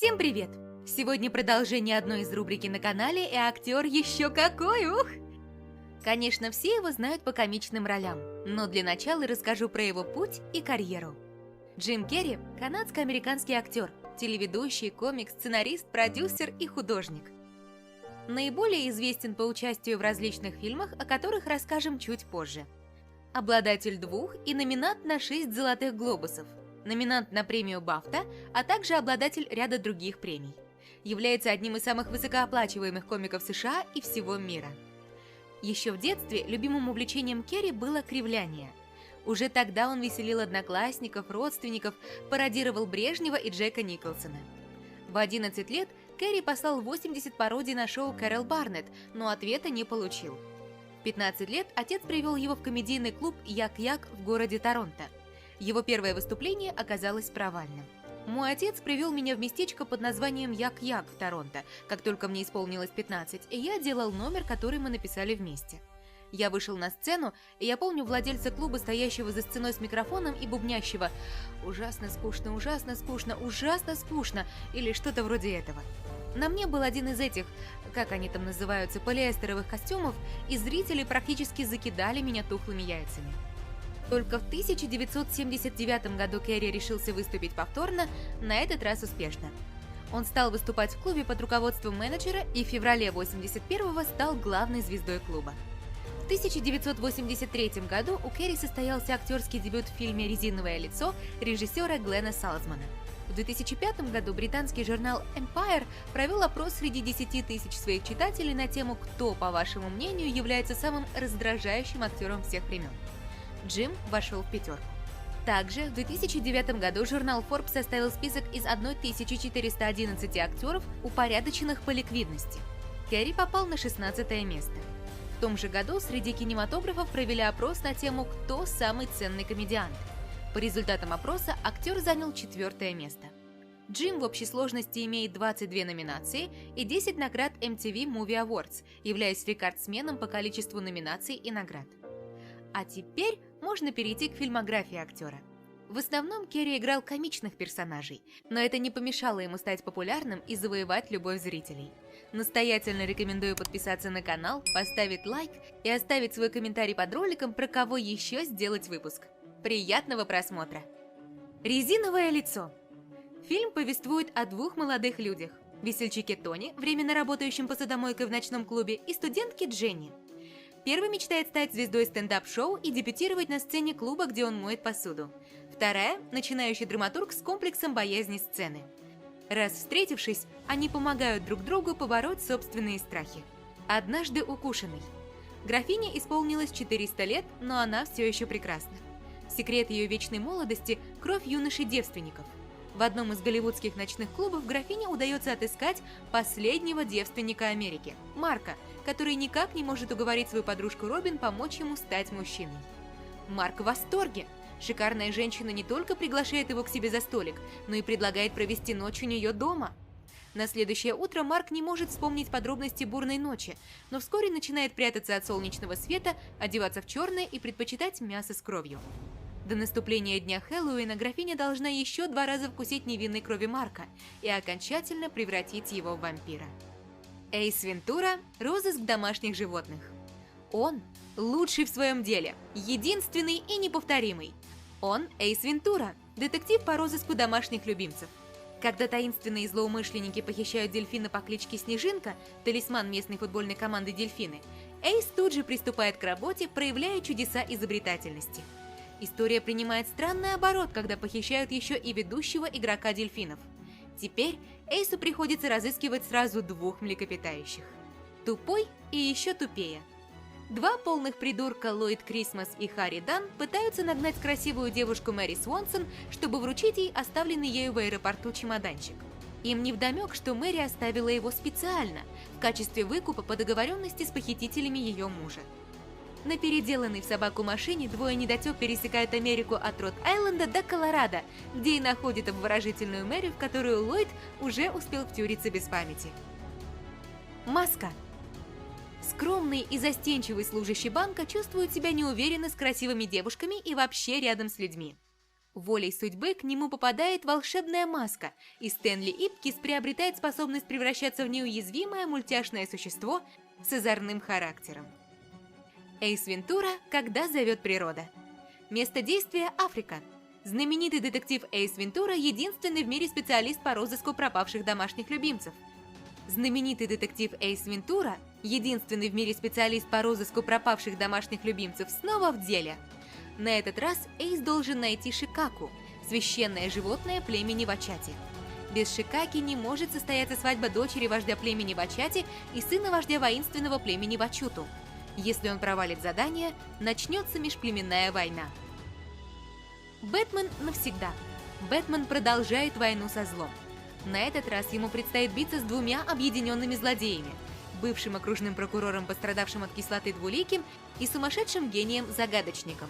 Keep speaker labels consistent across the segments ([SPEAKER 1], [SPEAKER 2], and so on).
[SPEAKER 1] Всем привет! Сегодня продолжение одной из рубрики на канале, и актер еще какой, ух! Конечно, все его знают по комичным ролям, но для начала расскажу про его путь и карьеру. Джим Керри – канадско-американский актер, телеведущий, комик, сценарист, продюсер и художник. Наиболее известен по участию в различных фильмах, о которых расскажем чуть позже. Обладатель 2 и номинант на 6 «Золотых глобусов», номинант на премию BAFTA, а также обладатель ряда других премий. Является одним из самых высокооплачиваемых комиков США и всего мира. Еще в детстве любимым увлечением Керри было кривляние. Уже тогда он веселил одноклассников, родственников, пародировал Брежнева и Джека Николсона. В 11 лет Керри послал 80 пародий на шоу Кэрол Барнетт, но ответа не получил. В 15 лет отец привел его в комедийный клуб «Як-Як» в городе Торонто. Его первое выступление оказалось провальным. Мой отец привел меня в местечко под названием Як-Як в Торонто, как только мне исполнилось 15, и я делал номер, который мы написали вместе. Я вышел на сцену, и я помню владельца клуба, стоящего за сценой с микрофоном и бубнящего «Ужасно скучно, ужасно скучно, ужасно скучно» или что-то вроде этого. На мне был один из этих, как они там называются, полиэстеровых костюмов, и зрители практически закидали меня тухлыми яйцами. Только в 1979 году Керри решился выступить повторно, на этот раз успешно. Он стал выступать в клубе под руководством менеджера и в феврале 1981-го стал главной звездой клуба. В 1983 году у Керри состоялся актерский дебют в фильме «Резиновое лицо» режиссера Глена Салзмана. В 2005 году британский журнал Empire провел опрос среди 10 тысяч своих читателей на тему «Кто, по вашему мнению, является самым раздражающим актером всех времен?». Джим вошел в пятерку. Также в 2009 году журнал Forbes составил список из 1411 актеров, упорядоченных по ликвидности. Керри попал на 16 место. В том же году среди кинематографов провели опрос на тему «Кто самый ценный комедиант?». По результатам опроса актер занял 4 место. Джим в общей сложности имеет 22 номинации и 10 наград MTV Movie Awards, являясь рекордсменом по количеству номинаций и наград. А теперь можно перейти к фильмографии актера. В основном Керри играл комичных персонажей, но это не помешало ему стать популярным и завоевать любовь зрителей. Настоятельно рекомендую подписаться на канал, поставить лайк и оставить свой комментарий под роликом, про кого еще сделать выпуск. Приятного просмотра! «Резиновое лицо». Фильм повествует о двух молодых людях – весельчаке Тони, временно работающем посудомойкой в ночном клубе, и студентке Дженни. Первый мечтает стать звездой стендап-шоу и дебютировать на сцене клуба, где он моет посуду. Вторая – начинающий драматург с комплексом боязни сцены. Раз встретившись, они помогают друг другу побороть собственные страхи. Однажды укушенный. Графине исполнилось 400 лет, но она все еще прекрасна. Секрет ее вечной молодости – кровь юношей-девственников. В одном из голливудских ночных клубов графине удается отыскать последнего девственника Америки – Марка, который никак не может уговорить свою подружку Робин помочь ему стать мужчиной. Марк в восторге. Шикарная женщина не только приглашает его к себе за столик, но и предлагает провести ночь у нее дома. На следующее утро Марк не может вспомнить подробности бурной ночи, но вскоре начинает прятаться от солнечного света, одеваться в черное и предпочитать мясо с кровью. До наступления дня Хэллоуина графиня должна еще 2 раза вкусить невинной крови Марка и окончательно превратить его в вампира. Эйс Вентура – розыск домашних животных. Он – лучший в своем деле, единственный и неповторимый. Он – Эйс Вентура, детектив по розыску домашних любимцев. Когда таинственные злоумышленники похищают дельфина по кличке Снежинка, талисман местной футбольной команды «Дельфины», Эйс тут же приступает к работе, проявляя чудеса изобретательности. История принимает странный оборот, когда похищают еще и ведущего игрока дельфинов. Теперь Эйсу приходится разыскивать сразу 2 млекопитающих. Тупой и еще тупее. 2 полных придурка Ллойд Крисмас и Харри Дан пытаются нагнать красивую девушку Мэри Свонсон, чтобы вручить ей оставленный ею в аэропорту чемоданчик. Им невдомек, что Мэри оставила его специально, в качестве выкупа по договоренности с похитителями ее мужа. На переделанной в собаку машине 2 недотеп пересекают Америку от Род-Айленда до Колорадо, где и находят обворожительную Мэри, в которую Ллойд уже успел втюриться без памяти. Маска. Скромный и застенчивый служащий банка чувствует себя неуверенно с красивыми девушками и вообще рядом с людьми. Волей судьбы к нему попадает волшебная маска, и Стэнли Ипкис приобретает способность превращаться в неуязвимое мультяшное существо с озорным характером. Эйс Вентура «Когда зовет природа». Место действия – Африка. Знаменитый детектив Эйс Вентура – единственный в мире специалист по розыску пропавших домашних любимцев. Знаменитый детектив Эйс Вентура – единственный в мире специалист по розыску пропавших домашних любимцев, снова в деле. На этот раз Эйс должен найти Шикаку, священное животное племени Вачати. Без Шикаки не может состояться свадьба дочери вождя племени Вачати и сына вождя воинственного племени Вачуту. Если он провалит задание, начнется межплеменная война. Бэтмен навсегда. Бэтмен продолжает войну со злом. На этот раз ему предстоит биться с двумя объединенными злодеями – бывшим окружным прокурором, пострадавшим от кислоты Двуликим, и сумасшедшим гением-загадочником.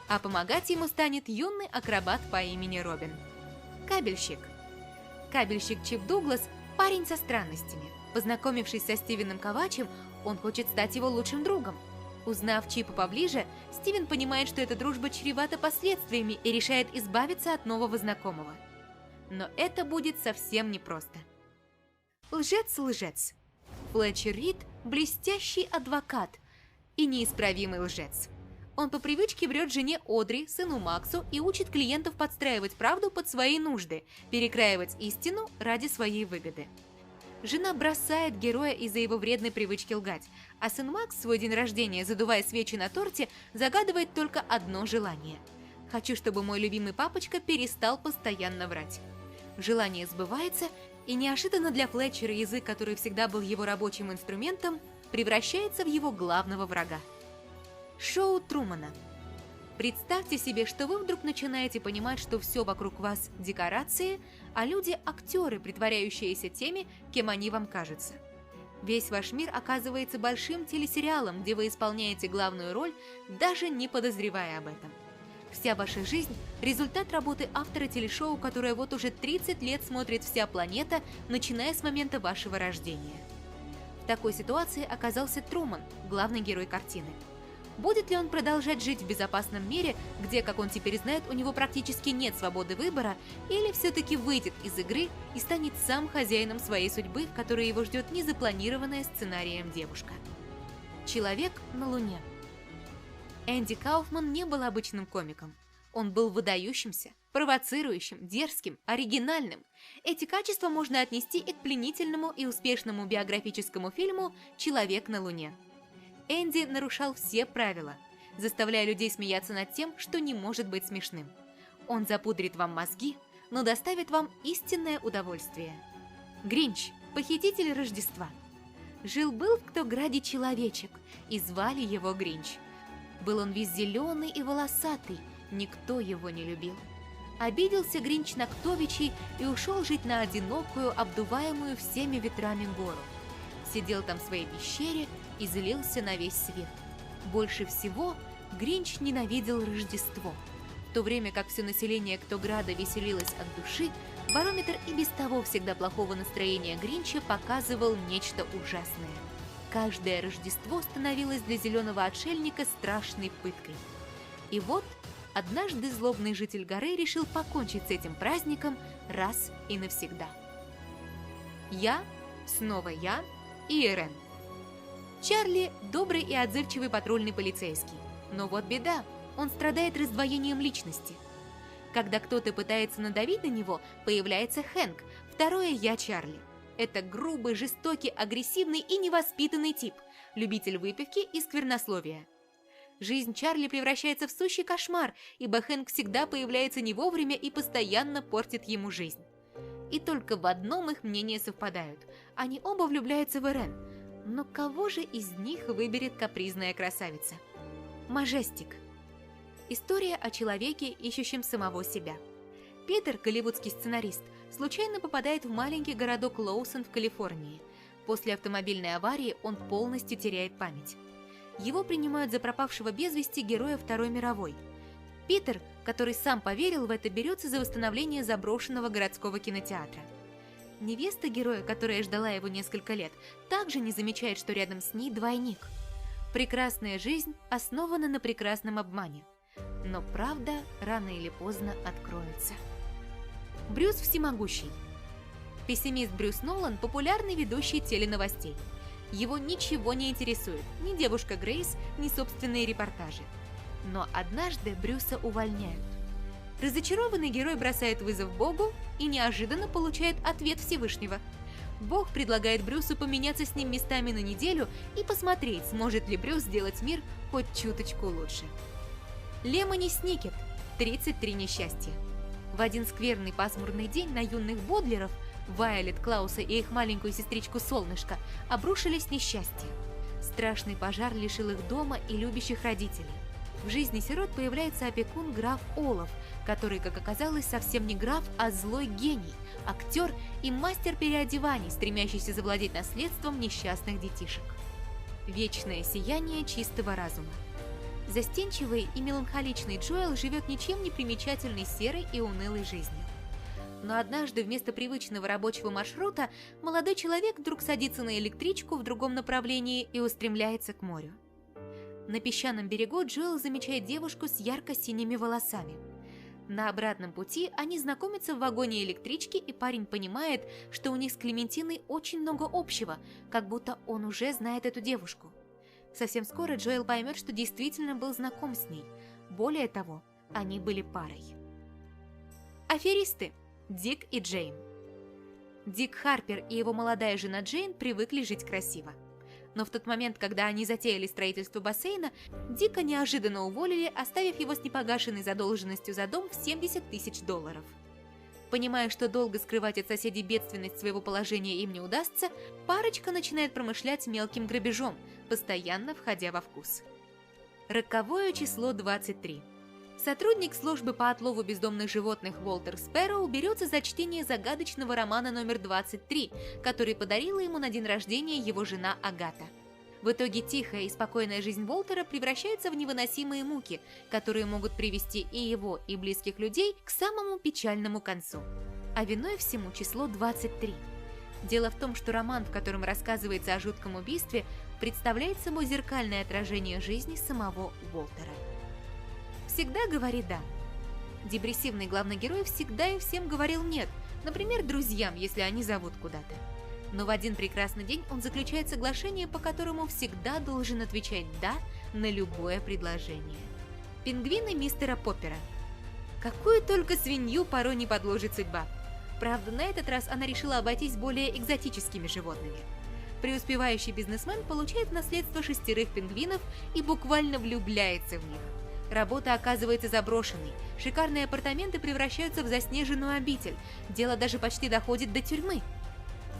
[SPEAKER 1] А помогать ему станет юный акробат по имени Робин. Кабельщик. Кабельщик Чип Дуглас – парень со странностями. Познакомившись со Стивеном Ковачем, он хочет стать его лучшим другом. Узнав Чипа поближе, Стивен понимает, что эта дружба чревата последствиями и решает избавиться от нового знакомого. Но это будет совсем непросто. Лжец-лжец. Флетчер Рид – блестящий адвокат и неисправимый лжец. Он по привычке врет жене Одри, сыну Максу и учит клиентов подстраивать правду под свои нужды, перекраивать истину ради своей выгоды. Жена бросает героя из-за его вредной привычки лгать, а сын Макс в свой день рождения, задувая свечи на торте, загадывает только одно желание. «Хочу, чтобы мой любимый папочка перестал постоянно врать». Желание сбывается, и неожиданно для Флетчера язык, который всегда был его рабочим инструментом, превращается в его главного врага. Шоу Трумана. Представьте себе, что вы вдруг начинаете понимать, что все вокруг вас – декорации, а люди – актеры, притворяющиеся теми, кем они вам кажутся. Весь ваш мир оказывается большим телесериалом, где вы исполняете главную роль, даже не подозревая об этом. Вся ваша жизнь – результат работы автора телешоу, которое вот уже 30 лет смотрит вся планета, начиная с момента вашего рождения. В такой ситуации оказался Труман, главный герой картины. Будет ли он продолжать жить в безопасном мире, где, как он теперь знает, у него практически нет свободы выбора, или все-таки выйдет из игры и станет сам хозяином своей судьбы, в которой его ждет незапланированная сценарием девушка? Человек на Луне. Энди Кауфман не был обычным комиком. Он был выдающимся, провоцирующим, дерзким, оригинальным. Эти качества можно отнести и к пленительному и успешному биографическому фильму «Человек на Луне». Энди нарушал все правила, заставляя людей смеяться над тем, что не может быть смешным. Он запудрит вам мозги, но доставит вам истинное удовольствие. Гринч – похититель Рождества. Жил-был в Ктограде человечек, и звали его Гринч. Был он весь зеленый и волосатый, никто его не любил. Обиделся Гринч на Ктовичей и ушел жить на одинокую, обдуваемую всеми ветрами гору. Сидел там в своей пещере и злился на весь свет. Больше всего Гринч ненавидел Рождество. В то время как все население Ктограда веселилось от души, барометр и без того всегда плохого настроения Гринча показывал нечто ужасное. Каждое Рождество становилось для зеленого отшельника страшной пыткой. И вот однажды злобный житель горы решил покончить с этим праздником раз и навсегда. Я, снова я и Ирен. Чарли – добрый и отзывчивый патрульный полицейский. Но вот беда, он страдает раздвоением личности. Когда кто-то пытается надавить на него, появляется Хэнк, второе «я» Чарли. Это грубый, жестокий, агрессивный и невоспитанный тип, любитель выпивки и сквернословия. Жизнь Чарли превращается в сущий кошмар, ибо Хэнк всегда появляется не вовремя и постоянно портит ему жизнь. И только в одном их мнения совпадают – они оба влюбляются в Ирен. Но кого же из них выберет капризная красавица? Мажестик. История о человеке, ищущем самого себя. Питер, голливудский сценарист, случайно попадает в маленький городок Лоусон в Калифорнии. После автомобильной аварии он полностью теряет память. Его принимают за пропавшего без вести героя Второй мировой. Питер, который сам поверил в это, берется за восстановление заброшенного городского кинотеатра. Невеста героя, которая ждала его несколько лет, также не замечает, что рядом с ней двойник. Прекрасная жизнь основана на прекрасном обмане. Но правда рано или поздно откроется. Брюс всемогущий. Пессимист Брюс Нолан – популярный ведущий теленовостей. Его ничего не интересует, ни девушка Грейс, ни собственные репортажи. Но однажды Брюса увольняют. Разочарованный герой бросает вызов Богу и неожиданно получает ответ Всевышнего. Бог предлагает Брюсу поменяться с ним местами на неделю и посмотреть, сможет ли Брюс сделать мир хоть чуточку лучше. Лемони Сникет. 33 несчастья. В один скверный пасмурный день на юных Бодлеров, Вайолет, Клауса и их маленькую сестричку Солнышко, обрушились несчастья. Страшный пожар лишил их дома и любящих родителей. В жизни сирот появляется опекун граф Олаф, который, как оказалось, совсем не граф, а злой гений, актер и мастер переодеваний, стремящийся завладеть наследством несчастных детишек. Вечное сияние чистого разума. Застенчивый и меланхоличный Джоэл живет ничем не примечательной серой и унылой жизнью. Но однажды вместо привычного рабочего маршрута молодой человек вдруг садится на электричку в другом направлении и устремляется к морю. На песчаном берегу Джоэл замечает девушку с ярко-синими волосами. На обратном пути они знакомятся в вагоне электрички, и парень понимает, что у них с Клементиной очень много общего, как будто он уже знает эту девушку. Совсем скоро Джоэл поймет, что действительно был знаком с ней. Более того, они были парой. Аферисты. Дик и Джейн. Дик Харпер и его молодая жена Джейн привыкли жить красиво. Но в тот момент, когда они затеяли строительство бассейна, Дика неожиданно уволили, оставив его с непогашенной задолженностью за дом в $70 000. Понимая, что долго скрывать от соседей бедственность своего положения им не удастся, парочка начинает промышлять мелким грабежом, постоянно входя во вкус. Роковое число 23. Сотрудник службы по отлову бездомных животных Уолтер Спэрроу берется за чтение загадочного романа номер 23, который подарила ему на день рождения его жена Агата. В итоге тихая и спокойная жизнь Уолтера превращается в невыносимые муки, которые могут привести и его, и близких людей к самому печальному концу. А виной всему число 23. Дело в том, что роман, в котором рассказывается о жутком убийстве, представляет собой зеркальное отражение жизни самого Уолтера. Всегда говори «да». Депрессивный главный герой всегда и всем говорил «нет», например, друзьям, если они зовут куда-то. Но в один прекрасный день он заключает соглашение, по которому всегда должен отвечать «да» на любое предложение. Пингвины мистера Поппера. Какую только свинью порой не подложит судьба. Правда, на этот раз она решила обойтись более экзотическими животными. Преуспевающий бизнесмен получает в наследство 6 пингвинов и буквально влюбляется в них. Работа оказывается заброшенной, шикарные апартаменты превращаются в заснеженную обитель, дело даже почти доходит до тюрьмы.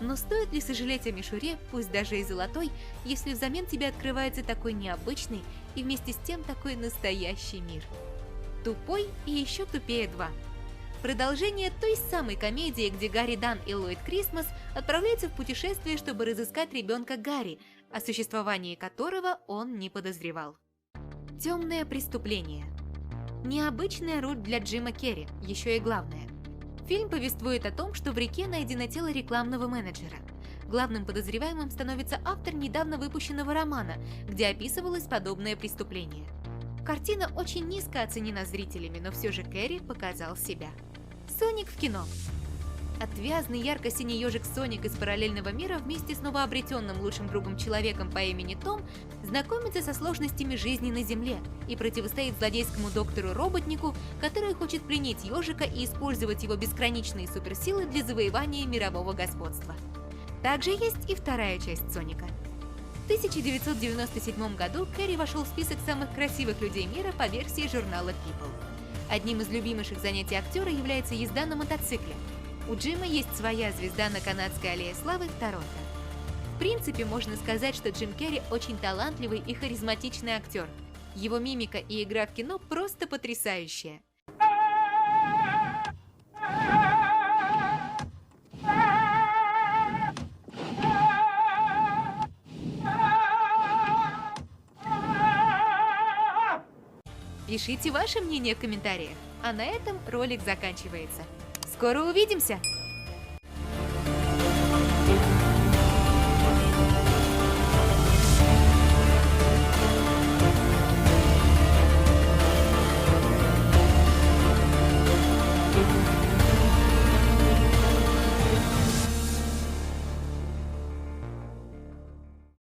[SPEAKER 1] Но стоит ли сожалеть о мишуре, пусть даже и золотой, если взамен тебе открывается такой необычный и вместе с тем такой настоящий мир? «Тупой и еще тупее 2». Продолжение той самой комедии, где Гарри Дан и Ллойд Крисмас отправляются в путешествие, чтобы разыскать ребенка Гарри, о существовании которого он не подозревал. Темное преступление. Необычная роль для Джима Керри, еще и главное. Фильм повествует о том, что в реке найдено тело рекламного менеджера. Главным подозреваемым становится автор недавно выпущенного романа, где описывалось подобное преступление. Картина очень низко оценена зрителями, но все же Керри показал себя. Соник в кино. Отвязный ярко-синий ежик Соник из параллельного мира вместе с новообретенным лучшим другом человеком по имени Том знакомится со сложностями жизни на Земле и противостоит злодейскому доктору-роботнику, который хочет пленить ежика и использовать его безграничные суперсилы для завоевания мирового господства. Также есть и вторая часть Соника. В 1997 году Керри вошел в список самых красивых людей мира по версии журнала People. Одним из любимейших занятий актера является езда на мотоцикле. У Джима есть своя звезда на канадской аллее славы в Торонто. В принципе, можно сказать, что Джим Керри очень талантливый и харизматичный актер. Его мимика и игра в кино просто потрясающая. Пишите ваше мнение в комментариях. А на этом ролик заканчивается. Скоро увидимся!